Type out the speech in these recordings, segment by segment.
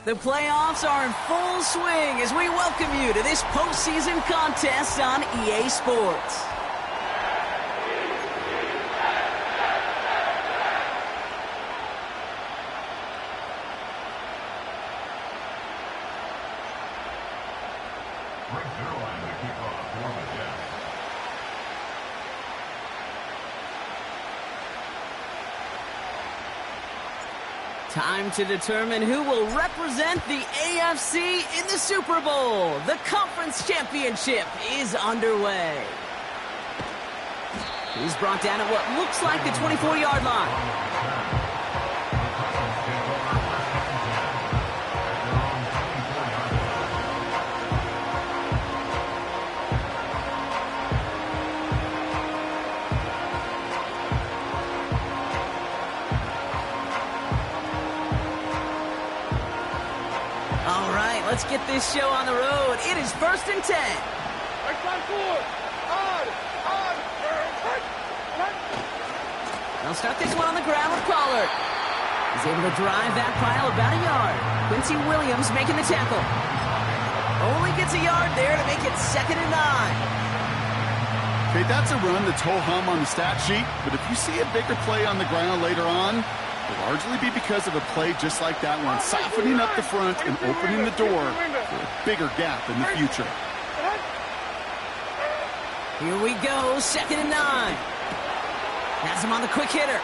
The playoffs are in full swing as we welcome you to this postseason contest on EA Sports. Time to determine who will represent the AFC in the Super Bowl. The conference championship is underway. He's brought down at what looks like the 24-yard line. Let's get this show on the road. It is 1st and 10. They'll start this one on the ground with Pollard. He's able to drive that pile about a yard. Quincy Williams making the tackle. Only gets a yard there to make it 2nd and 9. Okay, that's a run that's ho-hum on the stat sheet, but if you see a bigger play on the ground later on, it'll largely be because of a play just like that one, softening up the front and opening the door for a bigger gap in the future. Here we go, 2nd and 9. Has him on the quick hitter.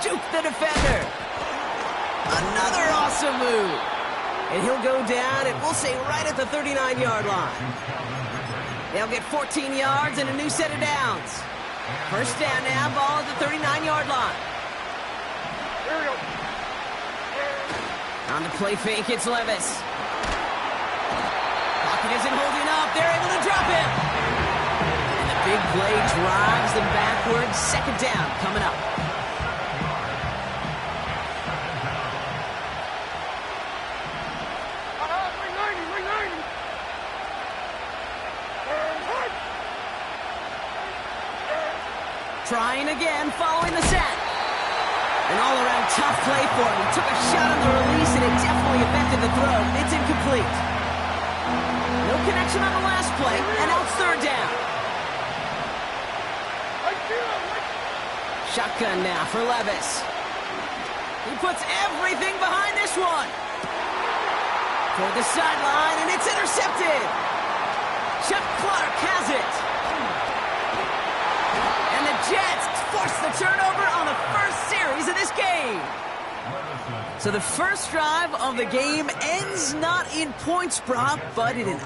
Juke the defender. Another awesome move. And he'll go down, and we'll say right at the 39-yard line. They'll get 14 yards and a new set of downs. First down now, ball at the 39-yard line. On the play fake, it's Levis. Pocket isn't holding up. They're able to drop him. And the big play drives them backwards. 2nd down coming up. Trying again, following the sack. An all-around tough play for him. He took a shot on the release, and it definitely affected the throw. It's incomplete. No connection on the last play, and now it's 3rd down. Shotgun now for Levis. He puts everything behind this one. Toward the sideline, and it's intercepted. Chuck Clark has it. And the Jets force the turnover on the first series of this game. So the first drive of the game ends not in points, Brock, but in an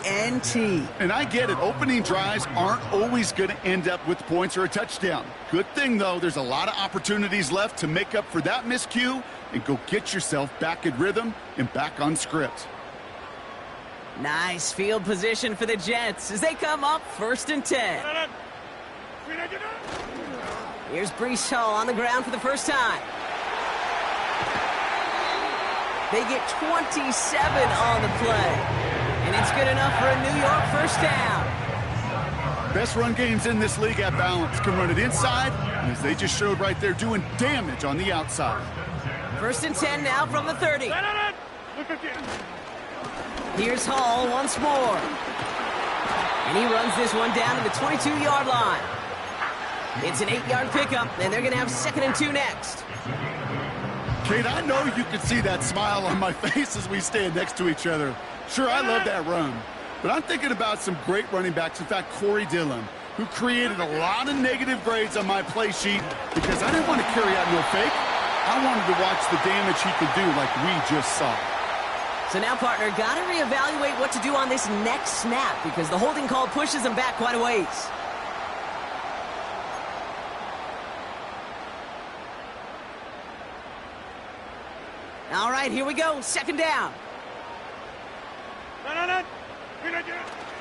INT. And I get it. Opening drives aren't always going to end up with points or a touchdown. Good thing, though, there's a lot of opportunities left to make up for that miscue and go get yourself back in rhythm and back on script. Nice field position for the Jets as they come up 1st and 10. Here's Breece Hall on the ground for the first time. They get 27 on the play. And it's good enough for a New York first down. Best run games in this league at balance. Can run it inside, and as they just showed right there, doing damage on the outside. 1st and 10 now from the 30. Here's Hall once more. And he runs this one down to the 22-yard line. It's an 8-yard pickup, and they're going to have 2nd and 2 next. Kate, I know you can see that smile on my face as we stand next to each other. Sure, I love that run. But I'm thinking about some great running backs. In fact, Corey Dillon, who created a lot of negative grades on my play sheet because I didn't want to carry out no fake. I wanted to watch the damage he could do like we just saw. So now, partner, got to reevaluate what to do on this next snap because the holding call pushes him back quite a ways. All right, here we go. 2nd down.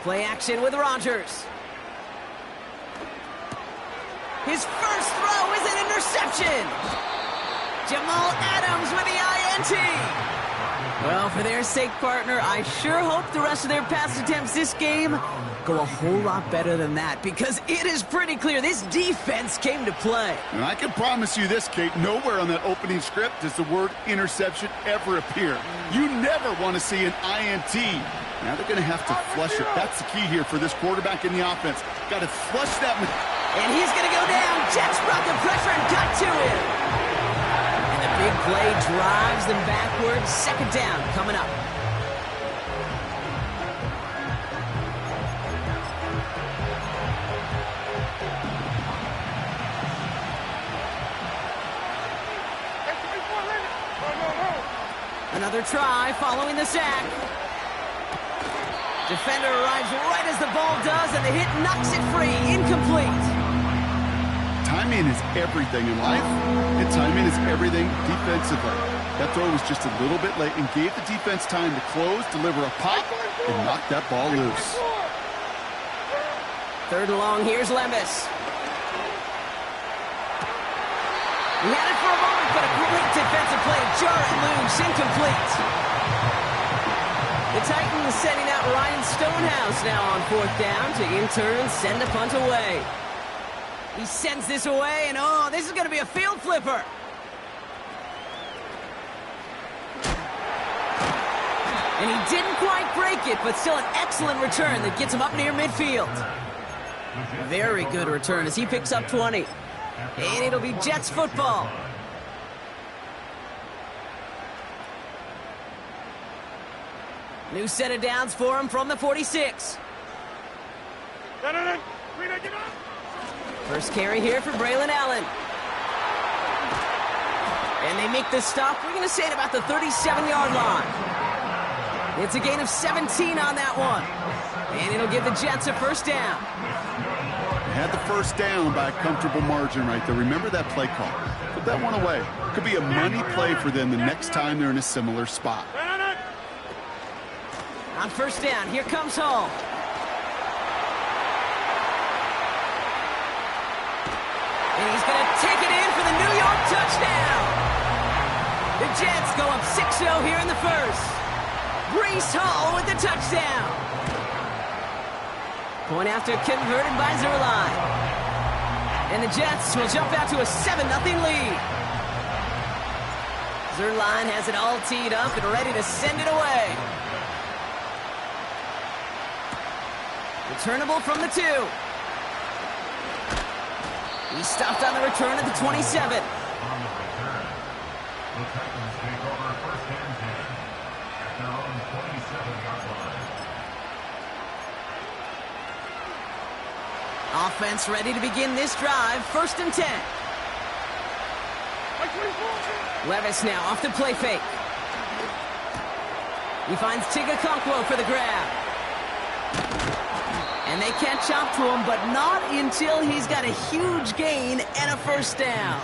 Play action with Rodgers. His first throw is an interception. Jamal Adams with the INT. Well, for their sake, partner, I sure hope the rest of their pass attempts this game go a whole lot better than that, because it is pretty clear this defense came to play. And I can promise you this, Kate, nowhere on that opening script does the word interception ever appear. You never want to see an INT. Now they're going to have to flush it. That's the key here for this quarterback in the offense. Got to flush that. And he's going to go down. Jets brought the pressure and got to him. And the big play drives them backwards. Second down coming up. Another try following the sack. Defender arrives right as the ball does, and the hit knocks it free. Incomplete. Timing is everything in life, and timing is everything defensively. That throw was just a little bit late and gave the defense time to close, deliver a pop, and knock that ball loose. Third and long, here's Levis. He had it for a moment, but a great defensive play to jar it loose. Incomplete. The Titans sending out Ryan Stonehouse now on fourth down to in turn send a punt away. He sends this away, and oh, this is going to be a field flipper. And he didn't quite break it, but still an excellent return that gets him up near midfield. Very good return as he picks up 20. And it'll be Jets football. New set of downs for him from the 46. First carry here for Braylon Allen. And they make the stop, we're going to say at about the 37-yard line. It's a gain of 17 on that one. And it'll give the Jets a first down. They had the first down by a comfortable margin right there. Remember that play call. Put that one away. Could be a money play for them the next time they're in a similar spot. On first down, here comes Hall. And he's going to take it in for the New York touchdown. The Jets go up 6-0 here in the first. Breece Hall with the touchdown. Point after converted by Zerline. And the Jets will jump out to a 7-0 lead. Zerline has it all teed up and ready to send it away. Returnable from the 2. He stopped on the return at the 27. Offense ready to begin this drive. First and 10. Levis now off the play fake. He finds Tigakonkwo for the grab. And they can't chop to him, but not until he's got a huge gain and a first down.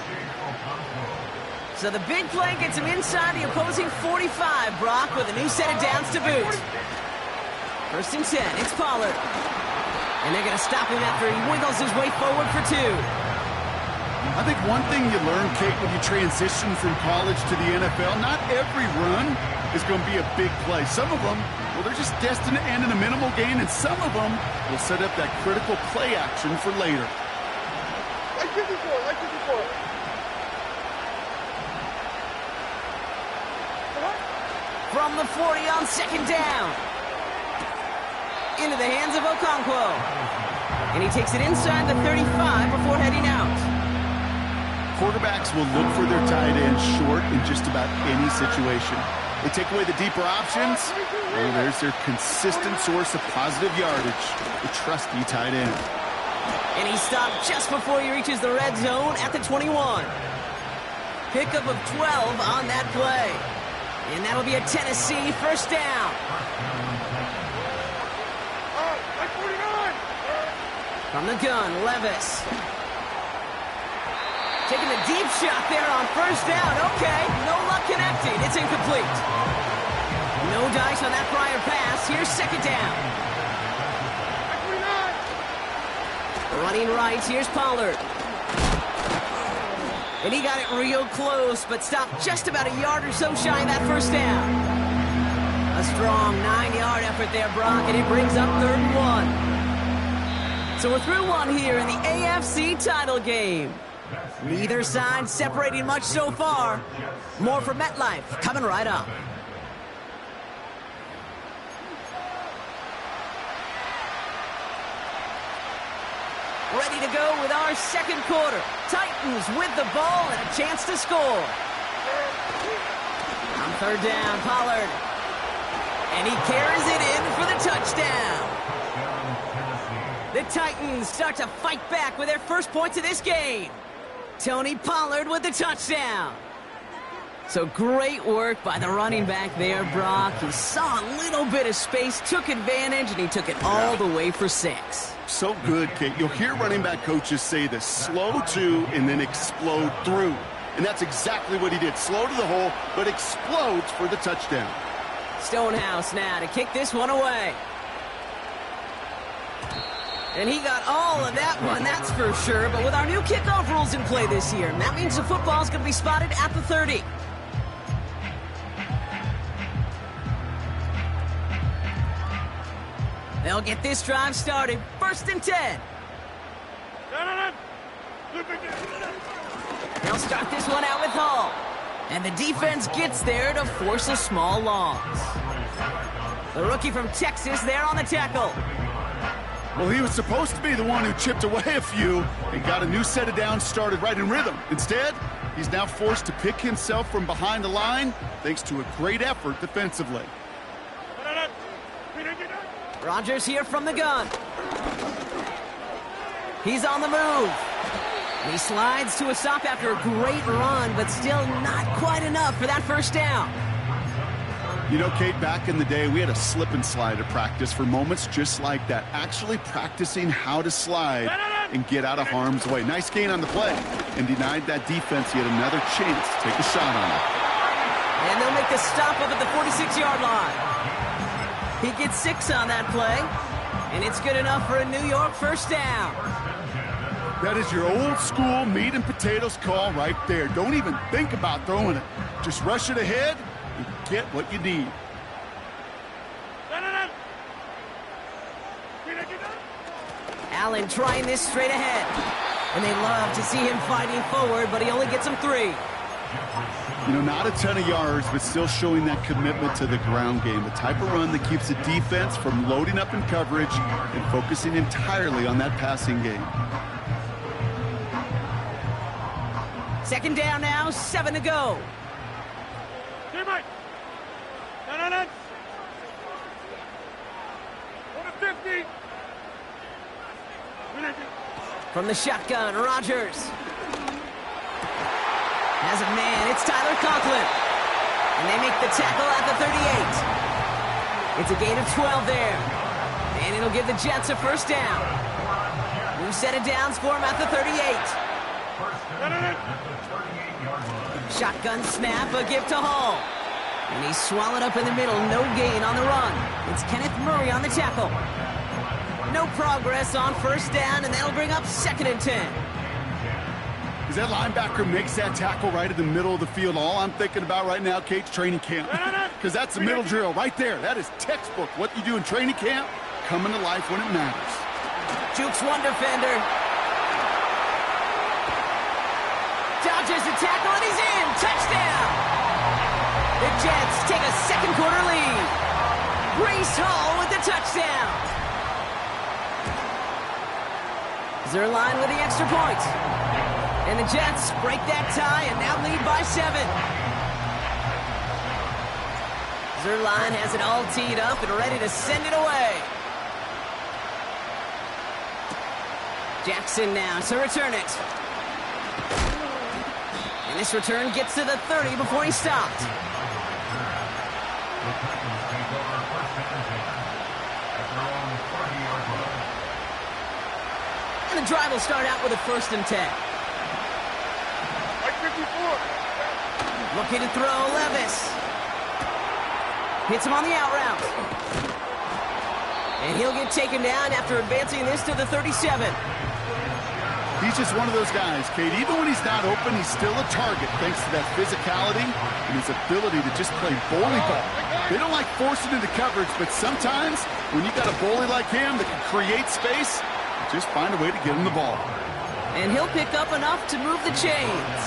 So the big play gets him inside the opposing 45, Brock, with a new set of downs to boot. First and 10, it's Pollard. And they're going to stop him after he wiggles his way forward for 2. I think one thing you learn, Kate, when you transition from college to the NFL, not every run is going to be a big play. Some of them, well, they're just destined to end in a minimal gain, and some of them will set up that critical play action for later. Like 54. From the 40 on second down. Into the hands of Okonkwo. And he takes it inside the 35 before heading out. Quarterbacks will look for their tight end short in just about any situation. They take away the deeper options. Oh, there's their consistent source of positive yardage, the trusty tight end. And he stopped just before he reaches the red zone at the 21. Pickup of 12 on that play. And that'll be a Tennessee first down. From the gun, Levis. Taking a deep shot there on first down. Okay, no luck connecting. It's incomplete. No dice on that prior pass. Here's second down. Running right, here's Pollard. And he got it real close, but stopped just about a yard or so shy of that first down. strong 9-yard effort there, Brock, and it brings up 3rd and 1. So we're through one here in the AFC title game. Neither side separating much so far. More from MetLife coming right up. Ready to go with our second quarter. Titans with the ball and a chance to score. On 3rd down, Pollard. And he carries it in for the touchdown. The Titans start to fight back with their first points of this game. Tony Pollard with the touchdown. So great work by the running back there, Brock. He saw a little bit of space, took advantage, and he took it all the way for 6. So good, Kate. You'll hear running back coaches say this: slow to and then explode through. And that's exactly what he did. Slow to the hole, but explodes for the touchdown. Stonehouse now to kick this one away. And he got all of that one, that's for sure. But with our new kickoff rules in play this year, that means the football's going to be spotted at the 30. They'll get this drive started. 1st and 10. They'll start this one out with Hall. And the defense gets there to force a small loss. The rookie from Texas there on the tackle. Well, he was supposed to be the one who chipped away a few and got a new set of downs started right in rhythm. Instead, he's now forced to pick himself from behind the line thanks to a great effort defensively. Rodgers here from the gun. He's on the move. And he slides to a stop after a great run, but still not quite enough for that 1st down. You know, Kate, back in the day, we had a slip and slide at practice for moments just like that. Actually practicing how to slide and get out of harm's way. Nice gain on the play, and denied that defense yet another chance to take a shot on it. And they'll make the stop up at the 46-yard line. He gets 6 on that play, and it's good enough for a New York 1st down. That is your old school meat and potatoes call right there. Don't even think about throwing it. Just rush it ahead and get what you need. Allen trying this straight ahead. And they love to see him fighting forward, but he only gets him 3. You know, not a ton of yards, but still showing that commitment to the ground game. The type of run that keeps the defense from loading up in coverage and focusing entirely on that passing game. 2nd down now, 7 to go. From the shotgun, Rodgers. Has a man, it's Tyler Conklin. And they make the tackle at the 38. It's a gain of 12 there. And it'll give the Jets a 1st down. New set of downs for him at the 38. Shotgun snap, a give to Hall. And he's swallowed up in the middle, no gain on the run. It's Kenneth Murray on the tackle. No progress on 1st down, and that'll bring up 2nd and 10. As that linebacker makes that tackle right in the middle of the field, all I'm thinking about right now, Kate's training camp. Because that's the middle drill right there. That is textbook. What you do in training camp, coming to life when it matters. Jukes one defender. Dodges the tackle, and he's in. Touchdown! The Jets take a 2nd quarter lead. Breece Hall with the touchdown. Zerline with the extra point. And the Jets break that tie and now lead by 7. Zerline has it all teed up and ready to send it away. Jackson now to return it. And this return gets to the 30 before he stopped. And the drive will start out with a 1st and 10. Looking to throw, Levis. Hits him on the out route. And he'll get taken down after advancing this to the 37. He's just one of those guys, Kate. Even when he's not open, he's still a target thanks to that physicality and his ability to just play bully ball. They don't like forcing into coverage, but sometimes when you got a bully like him that can create space, just find a way to get him the ball. And he'll pick up enough to move the chains.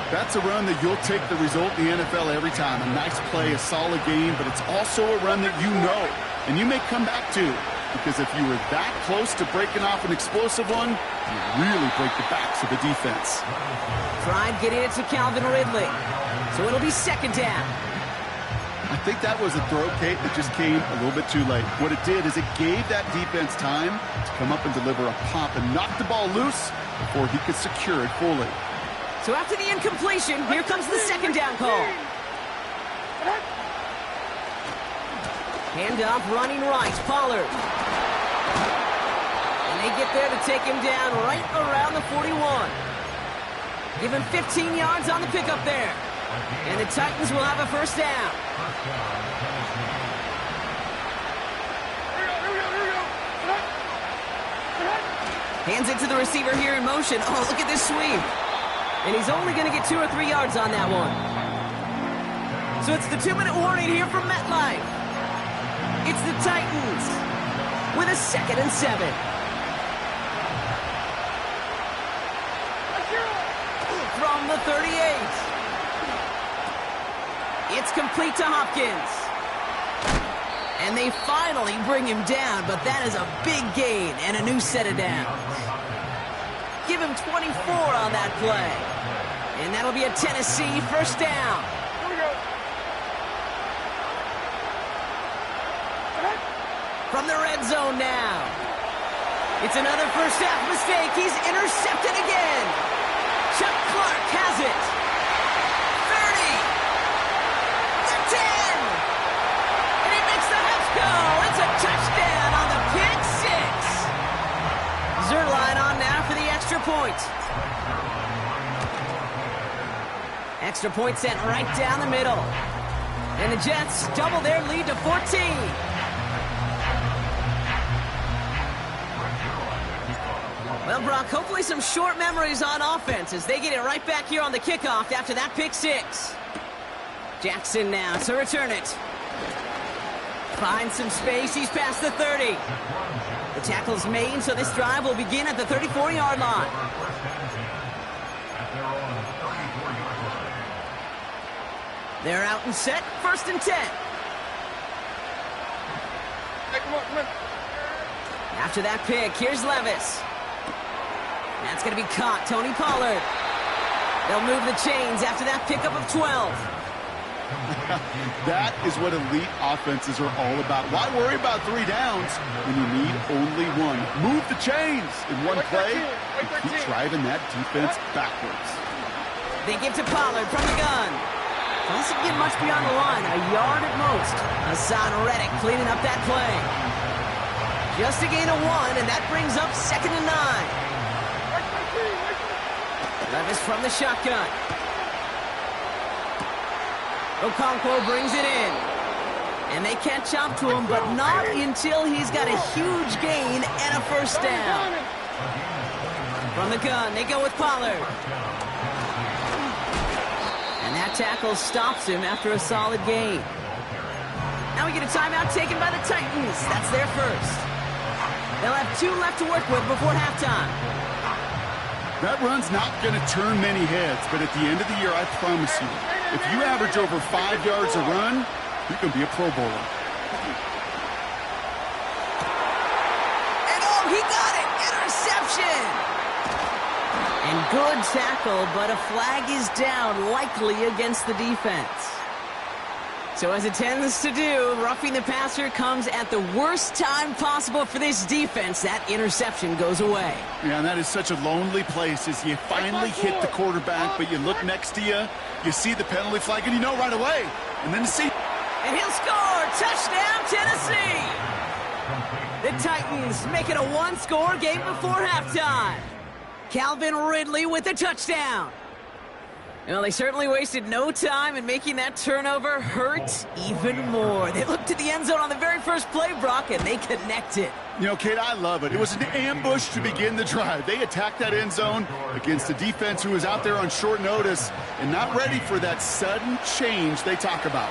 That's a run that you'll take the result in the NFL every time. A nice play, a solid game, but it's also a run that you know and you may come back to. Because if you were that close to breaking off an explosive one, you really break the backs of the defense. Tried getting it to Calvin Ridley. So it'll be second down. I think that was a throw, Kate, that just came a little bit too late. What it did is it gave that defense time to come up and deliver a pop and knock the ball loose before he could secure it fully. So after the incompletion, here comes the second down call. Handoff running right, Pollard. And they get there to take him down right around the 41. Give him 15 yards on the pickup there. And the Titans will have a first down. Hands it to the receiver here in motion. Oh, look at this sweep. And he's only going to get 2 or 3 yards on that one. So it's the 2-minute warning here from MetLife. It's the Titans with a 2nd and 7. From the 38. It's complete to Hopkins. And they finally bring him down, but that is a big gain and a new set of downs. Give him 24 on that play. And that'll be a Tennessee first down. Here we go. From the red zone now. It's another first half mistake. He's intercepted again. Chuck Clark has it. 30. The 10. And he makes the Heffs go. It's a touchdown on the pick six. Zerline on now for the extra point. Extra point sent right down the middle. And the Jets double their lead to 14. Well, Brock, hopefully some short memories on offense as they get it right back here on the kickoff after that pick six. Jackson now to return it. Finds some space. He's past the 30. The tackle's made, so this drive will begin at the 34-yard line. They're out and set. 1st and 10. Hey, come on, come on. After that pick, here's Levis. That's going to be caught. Tony Pollard. They'll move the chains after that pickup of 12. That is what elite offenses are all about. Why worry about 3 downs when you need only 1? Move the chains in one play and keep driving that defense backwards. They give to Pollard from the gun. Doesn't get much beyond the line, a yard at most. Hassan Reddick cleaning up that play. Just a gain of 1, and that brings up 2nd and 9. Levis from the shotgun. Okonkwo brings it in. And they catch up to him, but not until he's got a huge gain and a first down. From the gun, they go with Pollard. And that tackle stops him after a solid gain. Now we get a timeout taken by the Titans. That's their first. They'll have 2 left to work with before halftime. That run's not going to turn many heads, but at the end of the year, I promise you, if you average over 5 yards a run, you can be a Pro Bowler. And oh, he got it! Interception! And good tackle, but a flag is down, likely against the defense. So as it tends to do, roughing the passer comes at the worst time possible for this defense. That interception goes away. Yeah, and that is such a lonely place as you finally hit the quarterback, but you look next to you, you see the penalty flag, and you know right away. And then to see... And he'll score! Touchdown, Tennessee! The Titans make it a 1-score game before halftime. Calvin Ridley with the touchdown. Well, they certainly wasted no time in making that turnover hurt even more. They looked to the end zone on the very first play, Brock, and they connected. You know, Kate, I love it. It was an ambush to begin the drive. They attacked that end zone against a defense who was out there on short notice and not ready for that sudden change they talk about.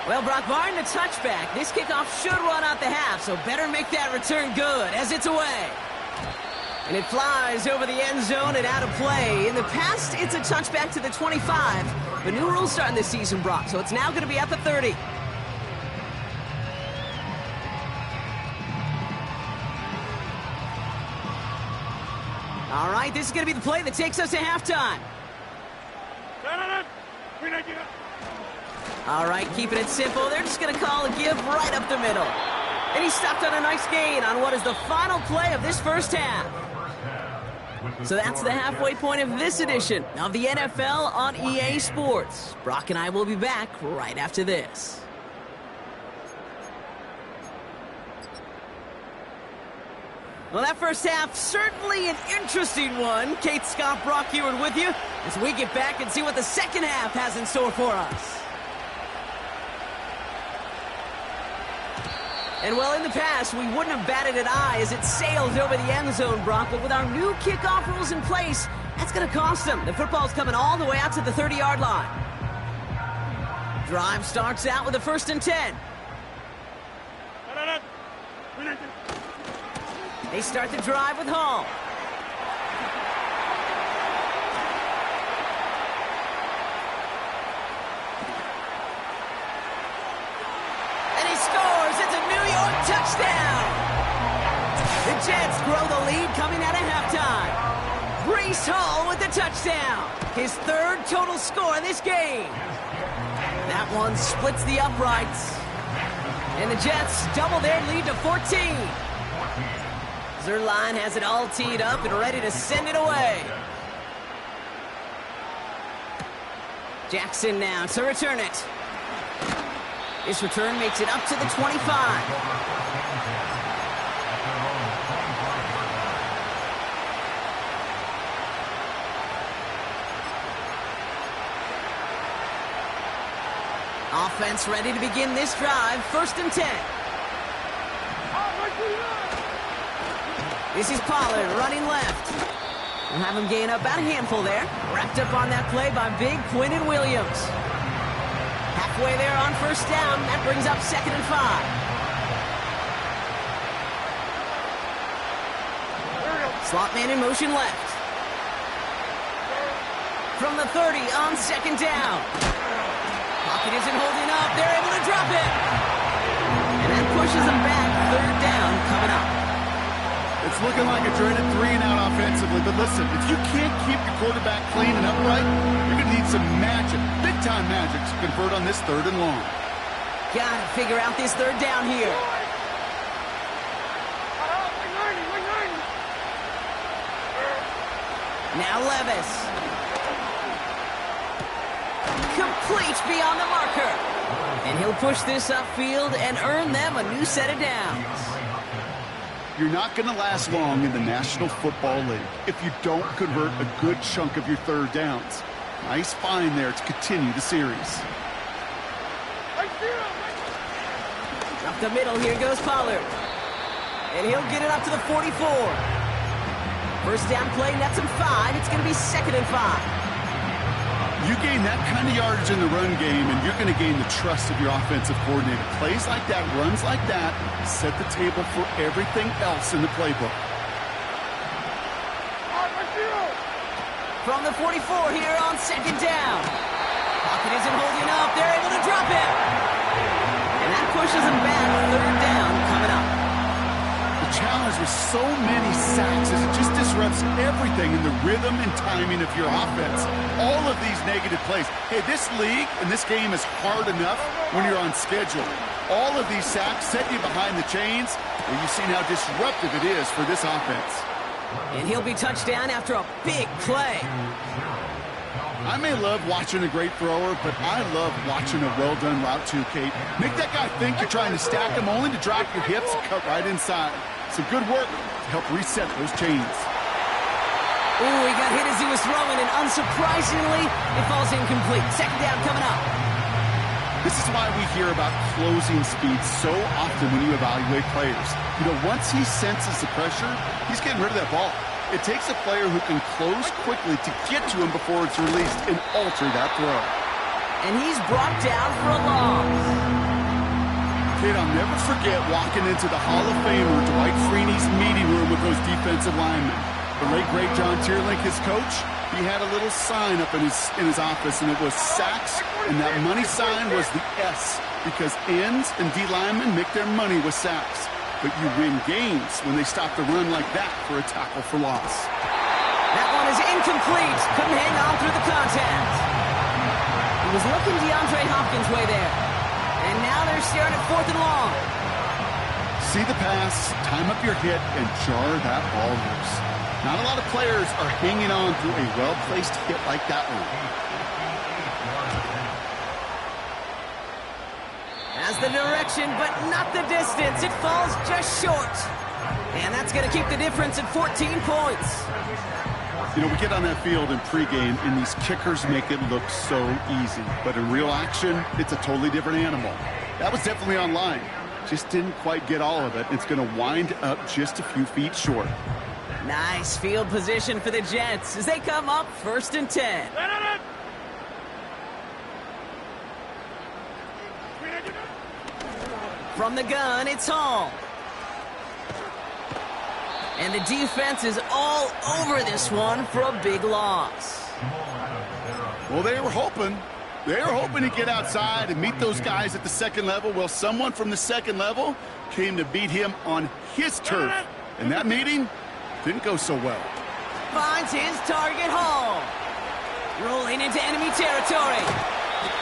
Well, Brock, barring the touchback, this kickoff should run out the half, so better make that return good as it's away. And it flies over the end zone and out of play. In the past, it's a touchback to the 25. But new rules starting this season, Brock, so it's now going to be at the 30. All right, this is going to be the play that takes us to halftime. All right, keeping it simple. They're just going to call a give right up the middle. And he stopped on a nice gain on what is the final play of this first half. So that's the halfway point of this edition of the NFL on EA Sports. Brock and I will be back right after this. Well, that first half, certainly an interesting one. Kate, Scott, Brock here with you as we get back and see what the second half has in store for us. And well, in the past, we wouldn't have batted an eye as it sailed over the end zone, Brock. But with our new kickoff rules in place, that's going to cost them. The football's coming all the way out to the 30-yard line. Drive starts out with a 1st and 10. They start the drive with Hall. Touchdown! The Jets grow the lead coming out of halftime. Breece Hall with the touchdown. His 3rd total score in this game. That one splits the uprights. And the Jets double their lead to 14. Zerline has it all teed up and ready to send it away. Jackson now to return it. This return makes it up to the 25. Offense ready to begin this drive. 1st and 10. This is Pollard running left. We'll have him gain up about a handful there. Wrapped up on that play by big Quinton Williams. Halfway there on 1st down. That brings up 2nd and 5. Slot man in motion left. From the 30 on 2nd down. Pocket isn't holding up. They're able to drop it. And that pushes them back. 3rd down coming up. It's looking like a dreaded 3-and-out offensively, but listen, if you can't keep your quarterback clean and upright, you're going to need some magic, big-time magic, to convert on this 3rd and long. Gotta figure out this 3rd down here. Now Levis. Complete beyond the marker. And he'll push this upfield and earn them a new set of downs. You're not going to last long in the National Football League if you don't convert a good chunk of your 3rd downs. Nice find there to continue the series. Up the middle, here goes Pollard. And he'll get it up to the 44. 1st down play, nets him 5. It's going to be 2nd and 5. You gain that kind of yardage in the run game, and you're going to gain the trust of your offensive coordinator. Plays like that, runs like that, set the table for everything else in the playbook. From the 44 here on 2nd down. Pocket isn't holding up. They're able to drop it. And that pushes them back. 3rd down coming up. The challenge with so many sacks is it just disrupts everything in the rhythm and timing of your offense. All of these negative plays. Hey, this league and this game is hard enough when you're on schedule. All of these sacks set you behind the chains, and you've seen how disruptive it is for this offense. And he'll be touchdown after a big play. I may love watching a great thrower, but I love watching a well-done route too, Kate. Make that guy think you're trying to stack him only to drop your hips and cut right inside. Some good work to help reset those chains. Ooh, he got hit as he was throwing, and unsurprisingly, it falls incomplete. Second down coming up. This is why we hear about closing speed so often when you evaluate players. You know, once he senses the pressure, he's getting rid of that ball. It takes a player who can close quickly to get to him before it's released and alter that throw. And he's brought down for a loss. Kid, I'll never forget walking into the Hall of Famer Dwight Freeney's meeting room with those defensive linemen. The late, great John Tierlink, his coach, he had a little sign up in his office, and it was sacks, and that money sign was the S, because ends and D linemen make their money with sacks. But you win games when they stop the run like that for a tackle for loss. That one is incomplete. Couldn't hang on through the contact. He was looking DeAndre Hopkins' way there. And now they're staring at 4th and long. See the pass, time up your hit, and jar that ball loose. Not a lot of players are hanging on through a well-placed hit like that one. Has the direction, but not the distance. It falls just short. And that's going to keep the difference at 14 points. You know, we get on that field in pregame, and these kickers make it look so easy. But in real action, it's a totally different animal. That was definitely on line. Just didn't quite get all of it. It's going to wind up just a few feet short. Nice field position for the Jets as they come up 1st and 10. From the gun, it's Hall. And the defense is all over this one for a big loss. Well, they were hoping to get outside and meet those guys at the second level. Well, someone from the second level came to beat him on his turf. And that meeting didn't go so well. Finds his target, Hall. Rolling into enemy territory.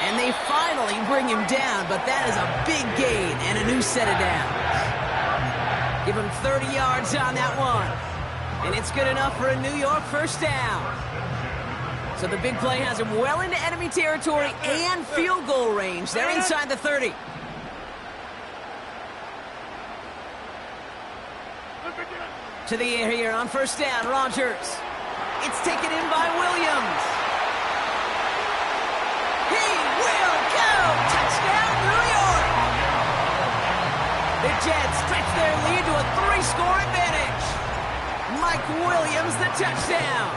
And they finally bring him down, but that is a big gain and a new set of downs. Give him 30 yards on that one. And it's good enough for a New York first down. So the big play has him well into enemy territory and field goal range. They're inside the 30. To the air here on first down, Rodgers. It's taken in by Williams. He will go! Touchdown, New York! The Jets stretch their lead to a 3-score advantage. Mike Williams, the touchdown.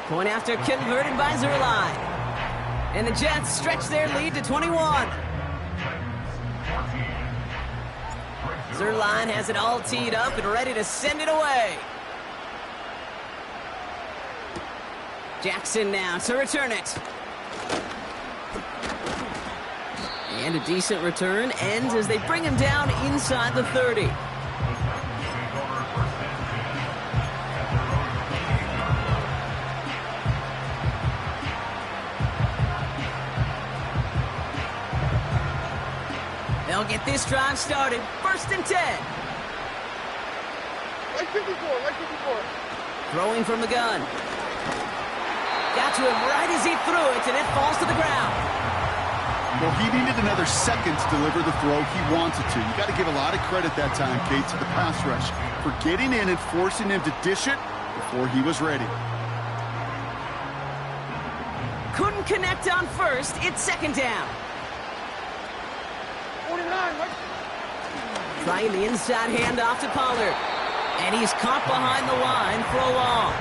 Point after converted by Zerline. And the Jets stretch their lead to 21. Zerline has it all teed up and ready to send it away. Jackson now to return it. And a decent return ends as they bring him down inside the 30. They'll get this drive started. 1st and 10. Like 54, like 54. Throwing from the gun. Got to him right as he threw it, and it falls to the ground. Well, he needed another second to deliver the throw he wanted to. You got to give a lot of credit that time, Kate, to the pass rush for getting in and forcing him to dish it before he was ready. Couldn't connect on first. It's 2nd down. 49, Mike. Trying the inside handoff to Pollard. And he's caught behind the line for a loss.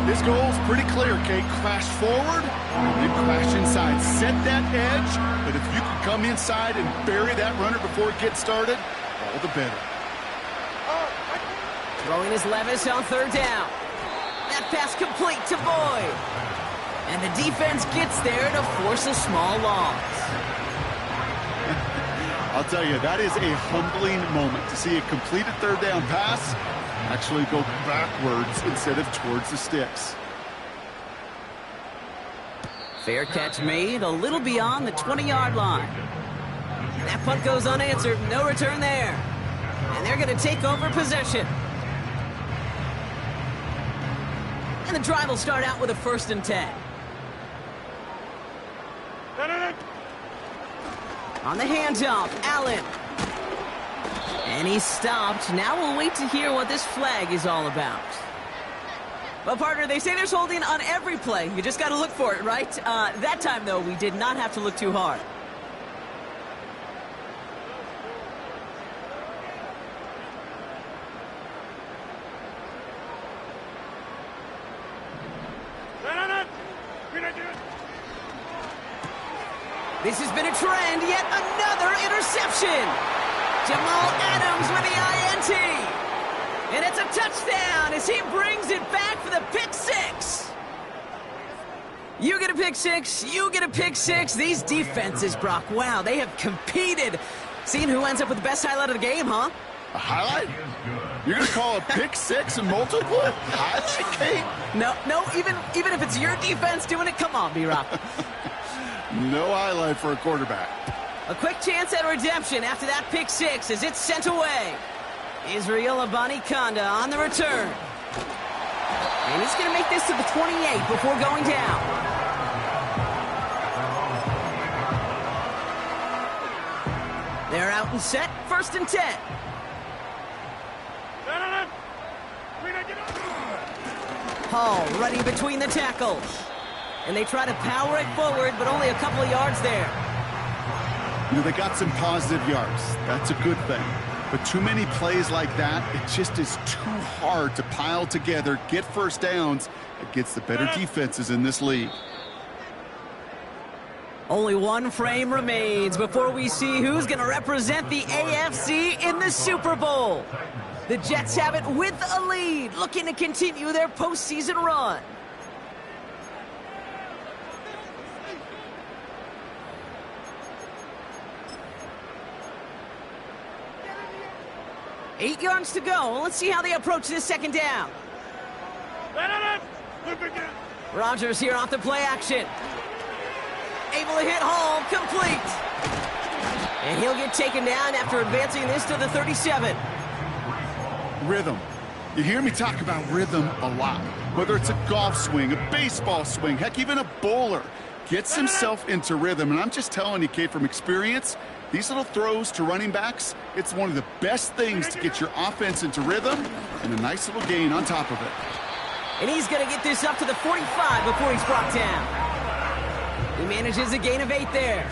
This goal's pretty clear, Kate. Crash forward, and then crash inside. Set that edge, but if you can come inside and bury that runner before it gets started, all the better. Throwing his Levis on 3rd down. That pass complete to Boyd. And the defense gets there to force a small loss. I'll tell you, that is a humbling moment to see a completed 3rd down pass actually go backwards instead of towards the sticks. Fair catch made a little beyond the 20-yard line. That punt goes unanswered. No return there. And they're going to take over possession. And the drive will start out with a 1st and 10. On the handoff, Allen. And he's stopped. Now we'll wait to hear what this flag is all about. Well, partner, they say there's holding on every play. You just got to look for it, right? That time, though, we did not have to look too hard. This has been a trend, yet another interception. Jamal Adams with the INT. And it's a touchdown as he brings it back for the pick six. You get a pick six, you get a pick six. These defenses, Brock, wow, they have competed. Seeing who ends up with the best highlight of the game, huh? A highlight? You're going to call a pick six and multiple? Highlight, Kate? No, even if it's your defense doing it, come on, B-Rock. No highlight for a quarterback. A quick chance at redemption after that pick six as it's sent away. Israel Abanikanda on the return. And he's going to make this to the 28 before going down. They're out and set, 1st and 10. Hall running between the tackles. And they try to power it forward, but only a couple of yards there. You know, they got some positive yards. That's a good thing. But too many plays like that, it just is too hard to pile together, get first downs against the better defenses in this league. Only one frame remains before we see who's going to represent the AFC in the Super Bowl. The Jets have it with a lead, looking to continue their postseason run. Eight yards to go. Let's see how they approach this second down. Rodgers here off the play action. Able to hit Hall, complete. And he'll get taken down after advancing this to the 37. Rhythm. You hear me talk about rhythm a lot. Whether it's a golf swing, a baseball swing, heck, even a bowler gets himself into rhythm. And I'm just telling you, Kate, from experience, these little throws to running backs, it's one of the best things to get your offense into rhythm and a nice little gain on top of it. And he's going to get this up to the 45 before he's brought down. He manages a gain of 8 there.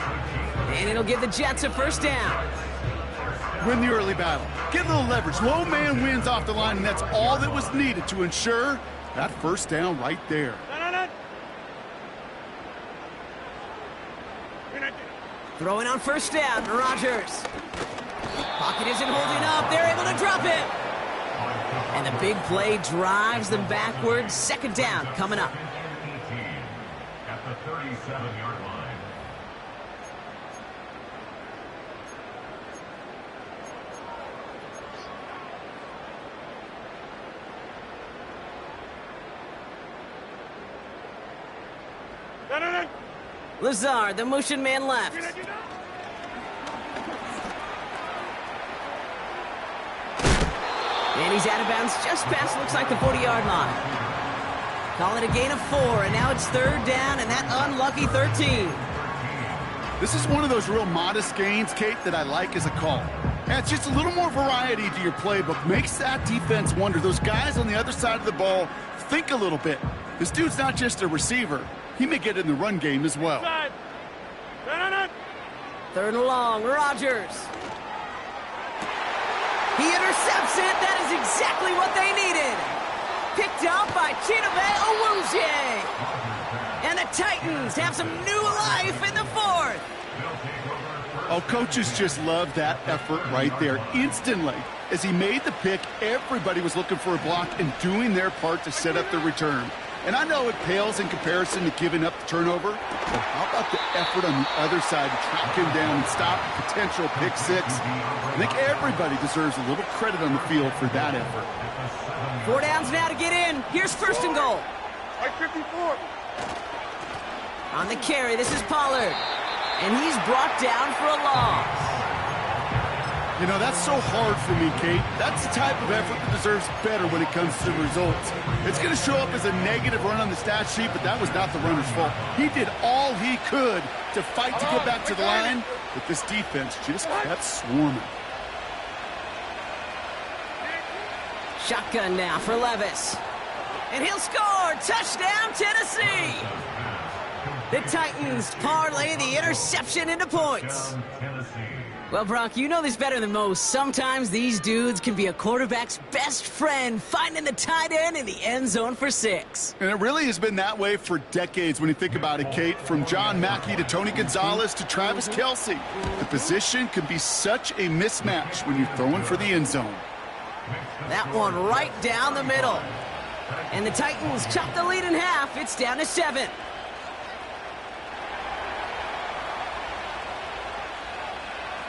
And it'll give the Jets a first down. Win the early battle. Get a little leverage. Low man wins off the line, and that's all that was needed to ensure that first down right there. Throwing on first down, Rodgers. Pocket isn't holding up. They're able to drop it. And the big play drives them backwards. Second down coming up. At the 37-yard line. Lazard, the motion man left. And he's out of bounds just past, looks like the 40-yard line. Call it a gain of 4, and now it's third down, and that unlucky 13. This is one of those real modest gains, Kate, that I like as a call. And it's just a little more variety to your playbook. Makes that defense wonder. Those guys on the other side of the ball think a little bit. This dude's not just a receiver. He may get in the run game as well. Third and long, Rodgers. He intercepts it. That is exactly what they needed. Picked up by Chidobe Awuzie. And the Titans have some new life in the 4th. Oh, coaches just love that effort right there. Instantly, as he made the pick, everybody was looking for a block and doing their part to set up the return. And I know it pales in comparison to giving up the turnover, but how about the effort on the other side to track him down and stop a potential pick six? I think everybody deserves a little credit on the field for that effort. 4 downs now to get in. Here's first and goal. Like 54. On the carry, this is Pollard. And he's brought down for a loss. You know, that's so hard for me, Kate. That's the type of effort that deserves better when it comes to the results. It's going to show up as a negative run on the stat sheet, but that was not the runner's fault. He did all he could to fight to get back to the line, but this defense just kept swarming. Shotgun now for Levis. And he'll score! Touchdown, Tennessee! The Titans parlay the interception into points. Well, Brock, you know this better than most. Sometimes these dudes can be a quarterback's best friend, finding the tight end in the end zone for 6. And it really has been that way for decades when you think about it, Kate. From John Mackey to Tony Gonzalez to Travis Kelce. The position can be such a mismatch when you're throwing for the end zone. That one right down the middle. And the Titans chop the lead in half. It's down to 7.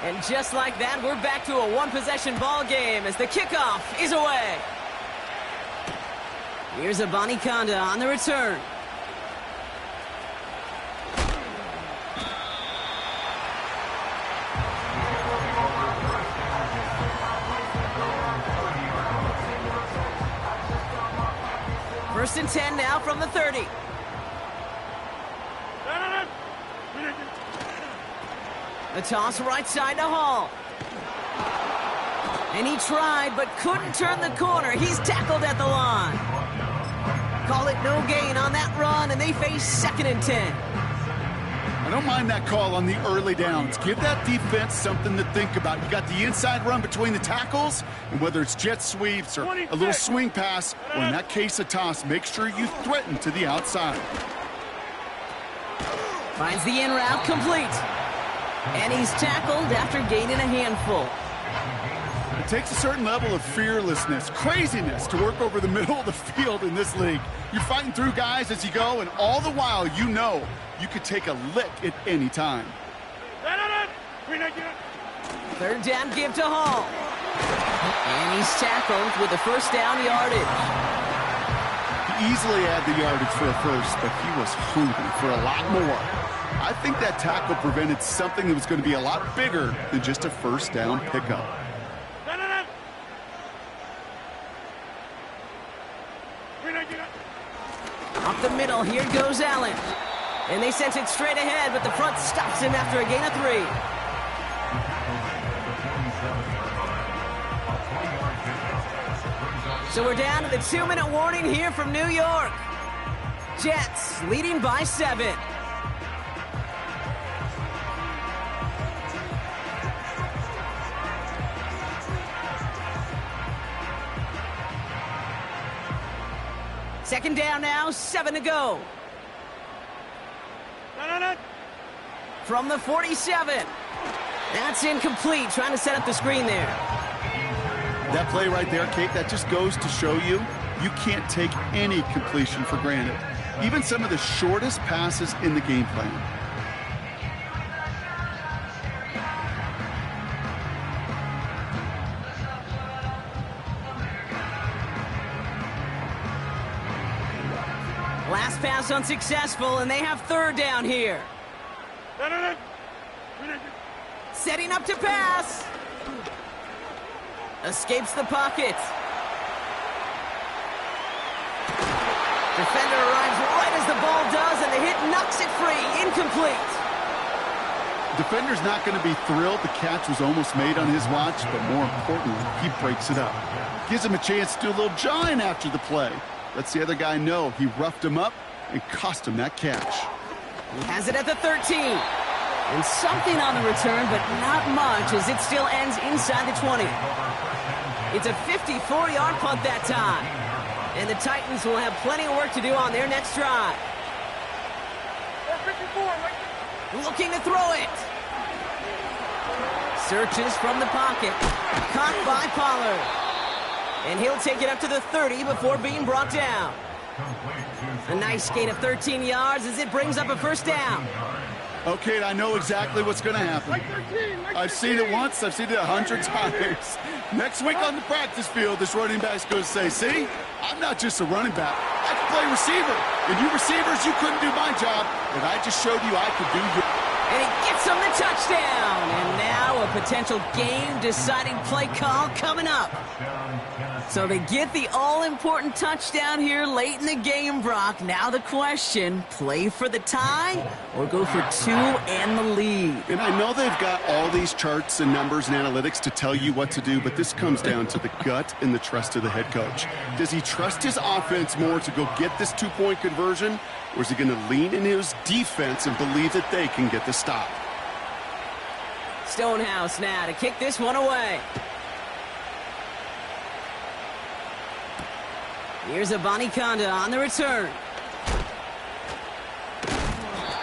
And just like that, we're back to a one-possession ball game as the kickoff is away. Here's Abanikanda on the return. First and 10 now from the 30. The toss right side to Hall. And he tried, but couldn't turn the corner. He's tackled at the line. Call it no gain on that run, and they face 2nd and 10. I don't mind that call on the early downs. Give that defense something to think about. You got the inside run between the tackles, and whether it's jet sweeps or a little swing pass, or in that case a toss, make sure you threaten to the outside. Finds the in route complete. And he's tackled after gaining a handful. It takes a certain level of fearlessness, craziness to work over the middle of the field in this league. You're fighting through guys as you go, and all the while you know you could take a lick at any time. 3rd down give to Hall. And he's tackled with the first down yardage. He easily had the yardage for a first, but he was hungry for a lot more. I think that tackle prevented something that was going to be a lot bigger than just a first down pickup. Up the middle, here goes Allen. And they sent it straight ahead, but the front stops him after a gain of 3. So we're down to the 2-minute warning here from New York. Jets leading by 7. Second down now, 7 to go. From the 47. That's incomplete, trying to set up the screen there. That play right there, Kate, that just goes to show you can't take any completion for granted. Even some of the shortest passes in the game plan. Last pass unsuccessful, and they have 3rd down here. Setting up to pass. Escapes the pocket. Defender arrives right as the ball does, and the hit knocks it free. Incomplete. Defender's not going to be thrilled the catch was almost made on his watch, but more importantly, he breaks it up. Gives him a chance to do a little jawing after the play. Lets the other guy know he roughed him up and cost him that catch. He has it at the 13. And something on the return, but not much, as it still ends inside the 20. It's a 54-yard punt that time. And the Titans will have plenty of work to do on their next drive. Looking to throw it. Searches from the pocket. Caught by Pollard. And he'll take it up to the 30 before being brought down. A nice gain of 13 yards as it brings up a first down. Okay, I know exactly what's going to happen. I've seen it once. I've seen it 100 times. Next week on the practice field, this running back's going to say, see, I'm not just a running back. I can play receiver. And you receivers, you couldn't do my job. And I just showed you I could do yours. And he gets him the touchdown. And now a potential game-deciding play call coming up. So they get the all-important touchdown here late in the game, Brock. Now the question, play for the tie or go for two and the lead? And I know they've got all these charts and numbers and analytics to tell you what to do, but this comes down to the gut and the trust of the head coach. Does he trust his offense more to go get this two-point conversion, or is he going to lean into his defense and believe that they can get the stop? Stonehouse now to kick this one away. Here's Abanikanda on the return.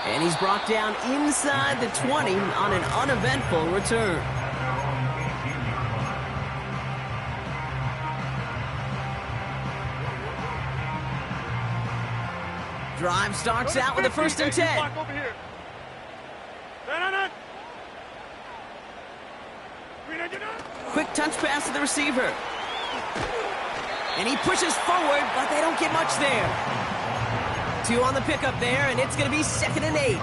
And he's brought down inside the 20 on an uneventful return. Drive starts out with a 1st and 10. Quick touch pass to the receiver. And he pushes forward, but they don't get much there. 2 on the pickup there, and it's going to be 2nd and 8.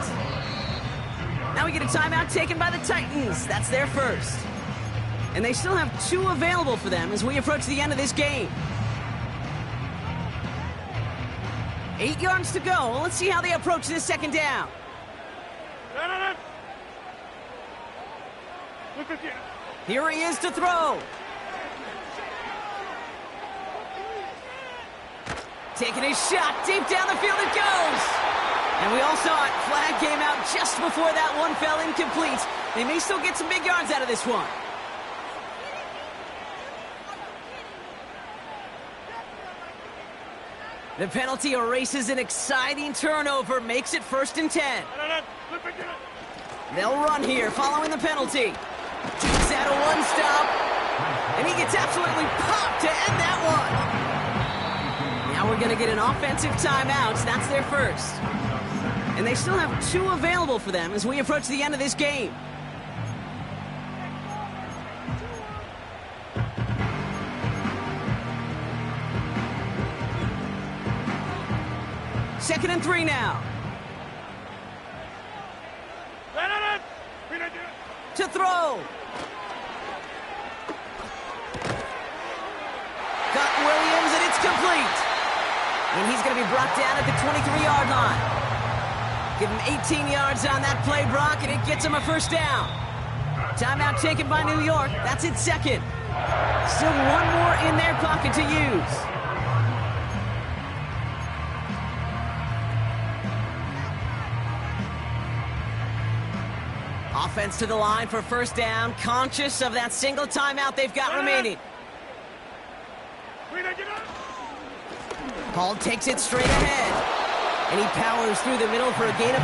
Now we get a timeout taken by the Titans. That's their first. And they still have 2 available for them as we approach the end of this game. 8 yards to go. Let's see how they approach this 2nd down. Here he is to throw. Taking a shot deep down the field it goes. And we all saw it. Flag came out just before that one fell incomplete. They may still get some big yards out of this one. The penalty erases an exciting turnover, makes it 1st and 10. They'll run here following the penalty. Keeps out a one stop. And he gets absolutely popped to end that one. Now we're going to get an offensive timeout. That's their first. And they still have 2 available for them as we approach the end of this game. Second and 3 now. To throw. Got Williams, and it's complete. And he's going to be brought down at the 23-yard line. Give him 18 yards on that play, Brock, and it gets him a 1st down. Timeout taken by New York. That's its 2nd. Still 1 more in their pocket to use. Offense to the line for 1st down, conscious of that single timeout they've got remaining. Paul takes it straight ahead, and he powers through the middle for a gain of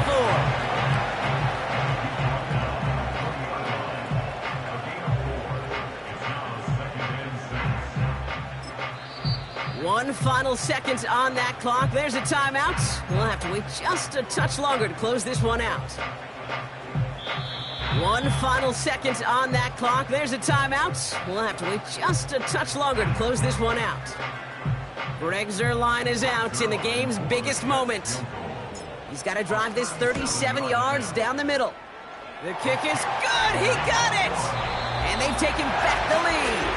4. 1 final second on that clock. There's a timeout. We'll have to wait just a touch longer to close this one out. 1 final second on that clock. There's a timeout. We'll have to wait just a touch longer to close this one out. Greg Zuerlein is out in the game's biggest moment. He's got to drive this 37 yards down the middle. The kick is good. He got it. And they've taken back the lead.